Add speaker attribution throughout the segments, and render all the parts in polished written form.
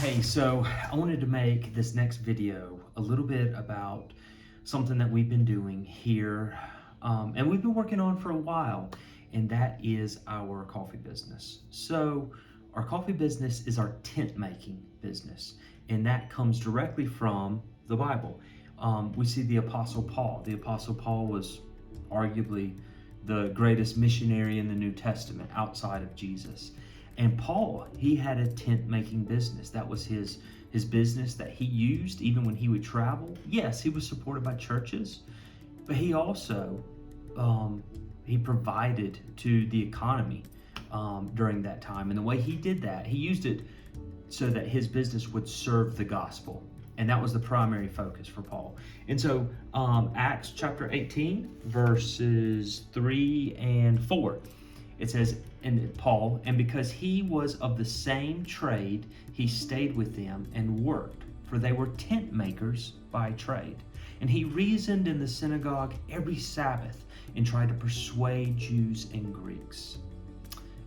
Speaker 1: Hey, so I wanted to make this next video a little bit about something that we've been doing here, and we've been working on for a while, and that is our coffee business. So our coffee business is our tent making business, and that comes directly from the Bible. We see the Apostle Paul. The Apostle Paul was arguably the greatest missionary in the New Testament outside of Jesus. And Paul, he had a tent making business. That was his business that he used even when he would travel. Yes, he was supported by churches, but he also he provided to the economy during that time. And the way he did that, he used it so that his business would serve the gospel. And that was the primary focus for Paul. And so Acts chapter 18, verses 3 and 4, it says, and Paul, and because he was of the same trade, he stayed with them and worked, for they were tent makers by trade. And he reasoned in the synagogue every Sabbath and tried to persuade Jews and Greeks.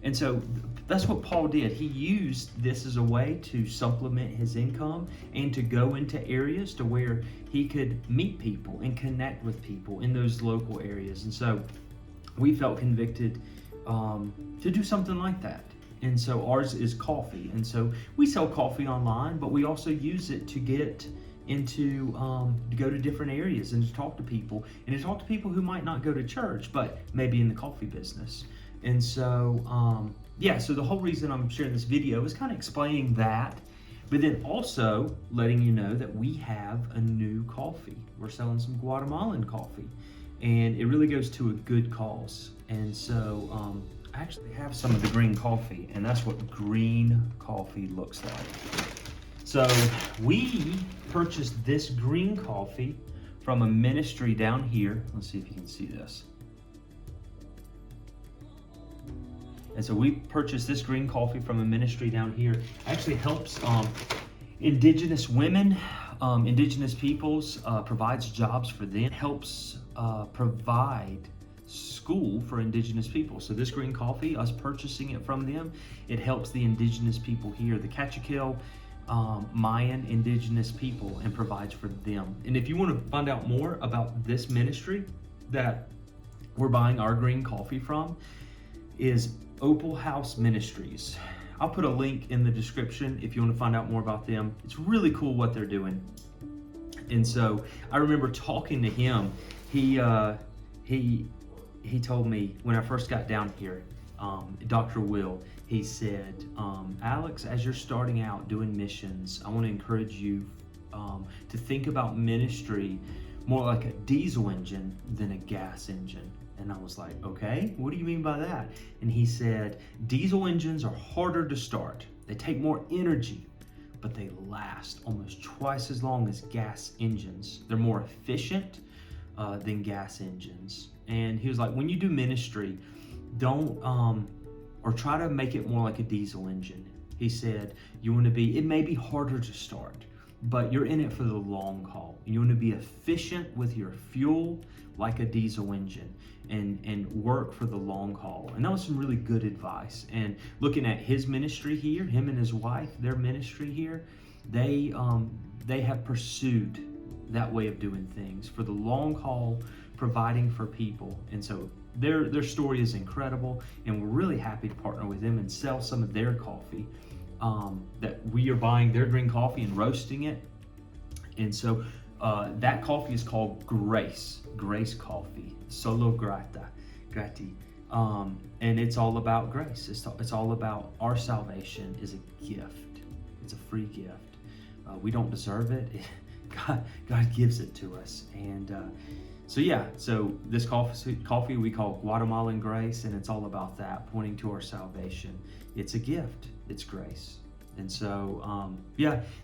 Speaker 1: And so that's what Paul did. He used this as a way to supplement his income and to go into areas to where he could meet people and connect with people in those local areas. And so we felt convicted to do something like that. And so ours is coffee. And so we sell coffee online, but we also use it to get into, to go to different areas and to talk to people who might not go to church, but maybe in the coffee business. And so, so the whole reason I'm sharing this video is kind of explaining that, but then also letting you know that we have a new coffee. We're selling some Guatemalan coffee, and it really goes to a good cause. And so I actually have some of the green coffee, and that's what green coffee looks like. So we purchased this green coffee from a ministry down here. Let's see if you can see this. And so we purchased this green coffee from a ministry down here. It actually helps indigenous women, indigenous peoples, provides jobs for them, helps provide school for indigenous people. So this green coffee, us purchasing it from them, it helps the indigenous people here, the Cachicel, Mayan indigenous people, and provides for them. And if you want to find out more about this ministry that we're buying our green coffee from, is Opal House Ministries. I'll put a link in the description if you want to find out more about them. It's really cool what they're doing. And so I remember talking to him. He told me when I first got down here, Dr. Will, he said, Alex, as you're starting out doing missions, I want to encourage you to think about ministry more like a diesel engine than a gas engine. And I was like, okay, what do you mean by that? And he said, diesel engines are harder to start. They take more energy, but they last almost twice as long as gas engines. They're more efficient than gas engines. And he was like, when you do ministry, don't, or try to make it more like a diesel engine. He said, it may be harder to start, but you're in it for the long haul. You want to be efficient with your fuel like a diesel engine and work for the long haul. And that was some really good advice. And looking at his ministry here, him and his wife, their ministry here, they have pursued that way of doing things for the long haul, providing for people. And so their story is incredible, and we're really happy to partner with them and sell some of their coffee. That we are buying their green coffee and roasting it. And so that coffee is called Grace Coffee, Solo Grati. And it's all about grace. It's all about our salvation is a gift. It's a free gift. We don't deserve it. God gives it to us. And so this coffee we call Guatemalan Grace, and it's all about that, pointing to our salvation. It's a gift. It's grace. And so,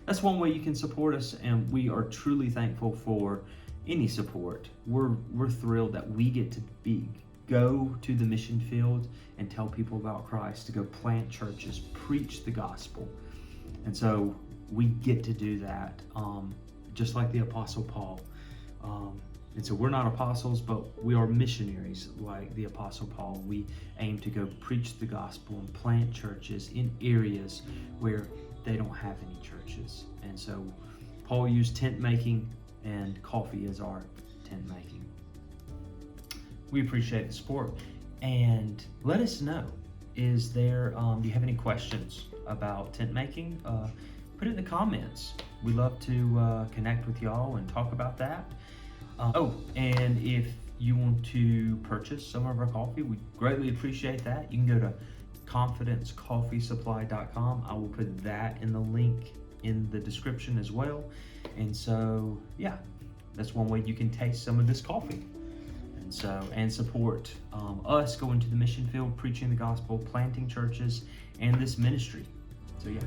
Speaker 1: that's one way you can support us, and we are truly thankful for any support. We're thrilled that we get to go to the mission field and tell people about Christ, to go plant churches, preach the gospel. And so we get to do that, just like the Apostle Paul. And so we're not apostles, but we are missionaries like the Apostle Paul. We aim to go preach the gospel and plant churches in areas where they don't have any churches. And so Paul used tent making and coffee as our tent making. We appreciate the support. And let us know, is there, do you have any questions about tent making? Put it in the comments. We love to connect with y'all and talk about that. And if you want to purchase some of our coffee, we greatly appreciate that. You can go to confidencecoffeesupply.com. I will put that in the link in the description as well. And so, yeah, that's one way you can taste some of this coffee. And support us going to the mission field, preaching the gospel, planting churches, and this ministry. So, yeah.